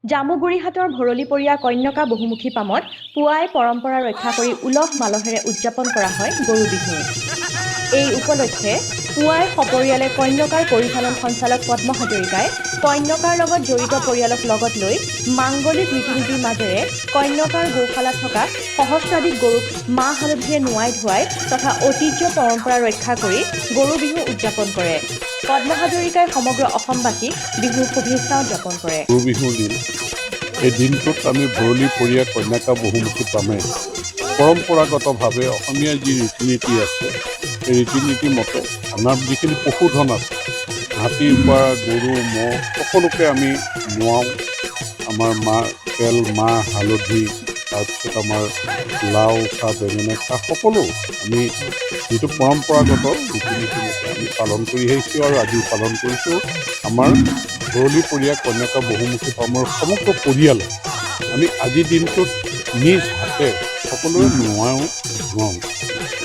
জামুগুৰিহাটৰ ভৰলীপৰীয়া কন্যকা বহুমুখী পামত পুৱাই পৰম্পৰা ৰক্ষা কৰি উলহ মালহেৰে উদযাপন কৰা হয় গৰু বিহু। এই উপলক্ষে পুৱাই সপৰিয়ালে কন্যকাৰ পৰিচালন সঞ্চালক পদ্ম হাজৰিকাই কন্যকাৰ লগত জড়িত পৰিয়ালক লগত লৈ মাংগলিক ৰীতি নীতিৰ মাজেৰে কন্যকাৰ গৌশালাত থকা সহস্ৰাধিক গৰুক মাহ হালধিৰে নোৱাই ধুৱাই তথা ঐতিহ্য পৰম্পৰা ৰক্ষা কৰি গৰু বিহু উদযাপন কৰে। পদ্ম হাজৰিকাই সমগ্ৰ অসমবাসীক বিহুৰ শুভেচ্ছা উদযাপন কৰে। গৰু বিহুৰ দিন এই দিনটোত আমি ভৰলীপৰীয়া কন্যকা বহুমুখী পামে পৰম্পৰাগতভাৱে অসমীয়া যি ৰীতি নীতি আছে সেই ৰীতি নীতি মতে আমাৰ যিখিনি পশুধন আছে হাতীৰ পৰা গৰু ম'হ সকলোকে আমি নোৱাওঁ। আমাৰ তেল মাহ হালধি তাৰপিছত আমাৰ লাও খা বেঙেনা খা সকলো আমি যিটো পৰম্পৰাগত ৰীতি নীতি মতে আমি পালন কৰি আহিছোঁ আৰু আজিও পালন কৰিছোঁ। আমাৰ ভৰলীপৰীয়া কন্যকা বহুমুখী পামৰ সমগ্ৰ পৰিয়ালে আমি আজিৰ দিনটোত নিজ হাতে সকলোৱে নোৱাওঁ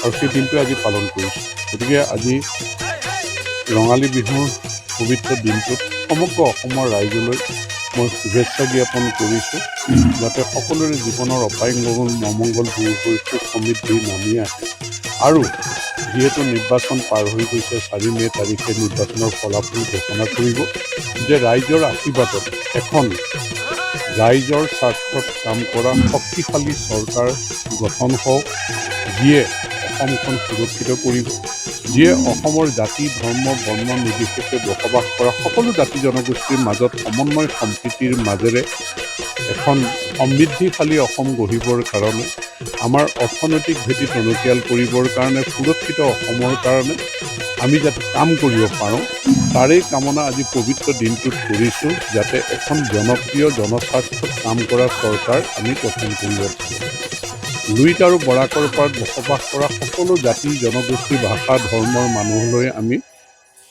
আৰু সেই দিনটোৱে আজি পালন কৰিছোঁ। গতিকে আজি ৰঙালী বিহুৰ পবিত্ৰ দিনটোত সমগ্ৰ অসমৰ ৰাইজলৈ মই শুভেচ্ছা জ্ঞাপন কৰিছোঁ, যাতে সকলোৰে জীৱনৰ অপায়মংগল অমংগল দূৰ হৈ সুখ সমৃদ্ধি নামি আহে। আৰু যিহেতু নিৰ্বাচন পাৰ হৈ গৈছে, 4 মে' তাৰিখে নিৰ্বাচনৰ ফলাফল ঘোষণা কৰিব, যে ৰাইজৰ আশীৰ্বাদত এখন ৰাইজৰ স্বাৰ্থত কাম কৰা শক্তিশালী চৰকাৰ গঠন হওক, যিয়ে অসমখন সুৰক্ষিত কৰিব, যিয়ে অসমৰ জাতি ধৰ্ম বৰ্ণ নিৰ্বিশেষে বসবাস কৰা সকলো জাতি জনগোষ্ঠীৰ মাজত সমন্বয় সম্প্ৰীতিৰ মাজেৰে এখন সমৃদ্ধিশালী অসম গঢ়িবৰ কাৰণে, আমাৰ অৰ্থনৈতিক ভেটি টনকিয়াল কৰিবৰ কাৰণে, সুৰক্ষিত অসমৰ কাৰণে আমি যাতে কাম কৰিব পাৰোঁ, তাৰেই কামনা আজি পবিত্ৰ দিনটোত কৰিছোঁ, যাতে এখন জনপ্ৰিয় জনস্বাৰ্থত কাম কৰা চৰকাৰ আমি গঠন কৰিব পাৰোঁ। লুইত আৰু বৰাকৰ পাৰত বসবাস কৰা সকলো জাতি জনগোষ্ঠী ভাষা ধৰ্মৰ মানুহলৈ আমি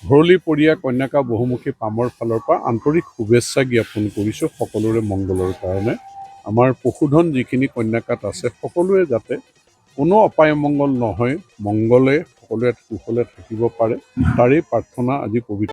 ভৰলীপৰীয়া কন্যকা বহুমুখী পামৰ ফালৰ পৰা আন্তৰিক শুভেচ্ছা জ্ঞাপন কৰিছোঁ সকলোৰে মংগলৰ কাৰণে। আমাৰ পশুধন যিখিনি কন্যাকাত আছে সকলোৱে যাতে কোনো অপায় মংগল নহয়, মংগলে সকলোৱে কুশলে থাকিব পাৰে, তাৰেই প্ৰাৰ্থনা আজি পবিত্ৰ